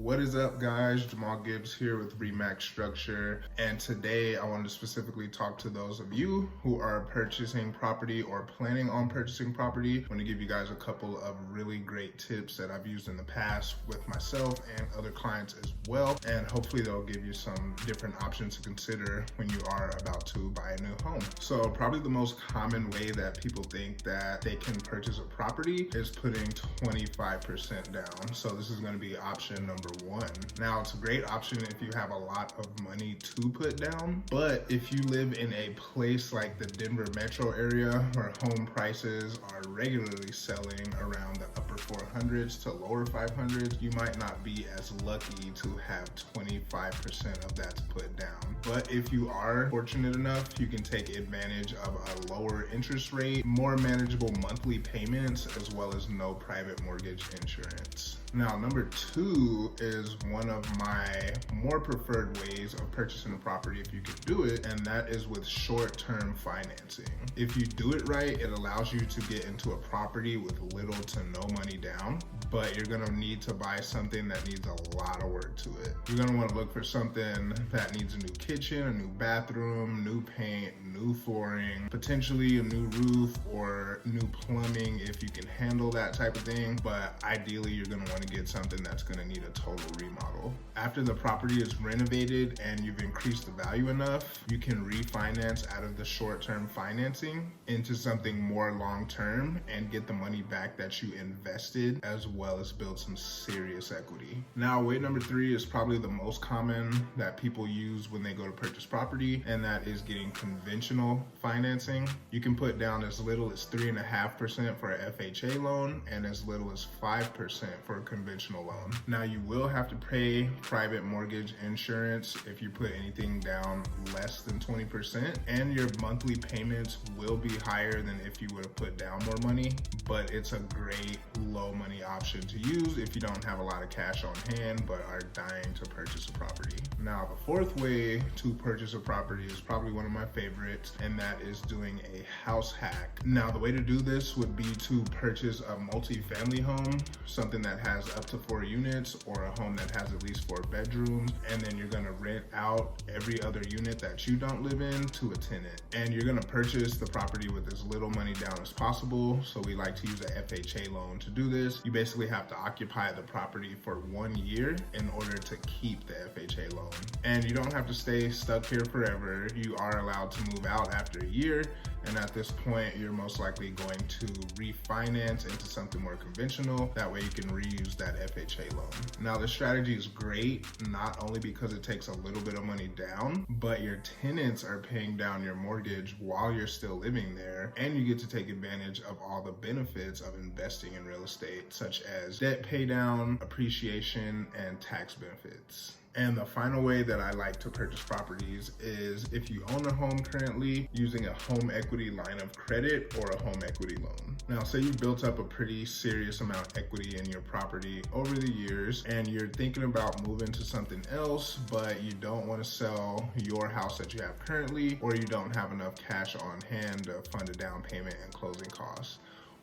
What is up, guys? Jamaal Gibbs here with Remax Structure, and today I wanted to specifically talk to those of you who are purchasing property or planning on purchasing property. I want to give you guys a couple of really great tips that I've used in the past with myself and other clients as well, and hopefully they'll give you some different options to consider when you are about to buy a new home. So probably the most common way that people think that they can purchase a property is putting 25% down. So this is going to be option number one. Now, it's a great option if you have a lot of money to put down, but if you live in a place like the Denver metro area where home prices are regularly selling around the upper 400s to lower 500s, you might not be as lucky to have 25% of that to put down. But if you are fortunate enough, you can take advantage of a lower interest rate, more manageable monthly payments, as well as no private mortgage insurance. Now, number two is one of my more preferred ways of purchasing a property if you can do it, and that is with short-term financing. If you do it right, it allows you to get into a property with little to no money down, but you're gonna need to buy something that needs a lot of work to it. You're gonna wanna look for something that needs a new kitchen, a new bathroom, new paint, new flooring, potentially a new roof or new plumbing if you can handle that type of thing, but ideally you're gonna wanna get something that's gonna need a total remodel. After the property is renovated and you've increased the value enough, you can refinance out of the short-term financing into something more long-term and get the money back that you invested, as well as build some serious equity. Now, way number three is probably the most common that people use when they go to purchase property, and that is getting conventional financing. You can put down as little as 3.5% for a FHA loan and as little as 5% for a conventional loan. Now, you will have to pay private mortgage insurance if you put anything down less than 20%, and your monthly payments will be higher than if you would have put down more money, but it's a great low money option to use if you don't have a lot of cash on hand but are dying to purchase a property. Now, the fourth way to purchase a property is probably one of my favorites, and that is doing a house hack. Now, the way to do this would be to purchase a multi-family home, something that has up to 4 units, or a home that has at least 4 bedrooms, and then you're gonna rent out every other unit that you don't live in to a tenant. And you're gonna purchase the property with as little money down as possible. So we like to use a FHA loan to do this. You basically have to occupy the property for 1 year in order to keep the FHA loan. And you don't have to stay stuck here forever. You are allowed to move out after a year, and at this point, you're most likely going to refinance into something more conventional. That way you can reuse that FHA loan. Now, this strategy is great, not only because it takes a little bit of money down, but your tenants are paying down your mortgage while you're still living there, and you get to take advantage of all the benefits of investing in real estate, such as debt pay down, appreciation, and tax benefits. And the final way that I like to purchase properties is if you own a home currently, using a home equity line of credit or a home equity loan. Now, say you built up a pretty serious amount of equity in your property over the years, and you're thinking about moving to something else, but you don't want to sell your house that you have currently, or you don't have enough cash on hand to fund a down payment and closing costs.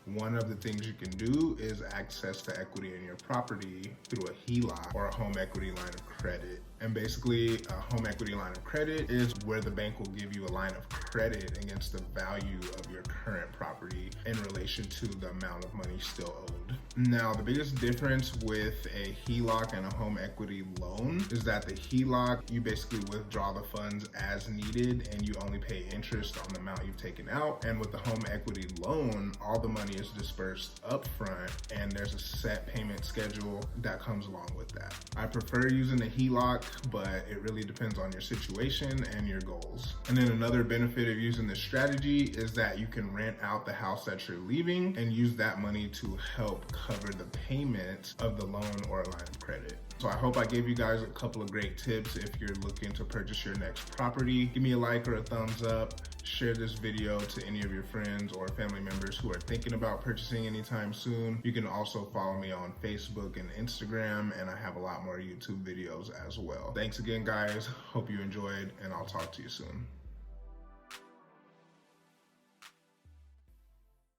One of the things you can do is access the equity in your property through a HELOC, or a home equity line of credit. And basically, a home equity line of credit is where the bank will give you a line of credit against the value of your current property in relation to the amount of money still owed. Now, the biggest difference with a HELOC and a home equity loan is that the HELOC, you basically withdraw the funds as needed and you only pay interest on the amount you've taken out. And with the home equity loan, all the money is dispersed upfront, and there's a set payment schedule that comes along with that. I prefer using a HELOC, but it really depends on your situation and your goals. And then another benefit of using this strategy is that you can rent out the house that you're leaving and use that money to help cover the payment of the loan or a line of credit. So I hope I gave you guys a couple of great tips if you're looking to purchase your next property. Give me a like or a thumbs up. Share this video to any of your friends or family members who are thinking about purchasing anytime soon. You can also follow me on Facebook and Instagram, and I have a lot more YouTube videos as well. Thanks again, guys. Hope you enjoyed, and I'll talk to you soon.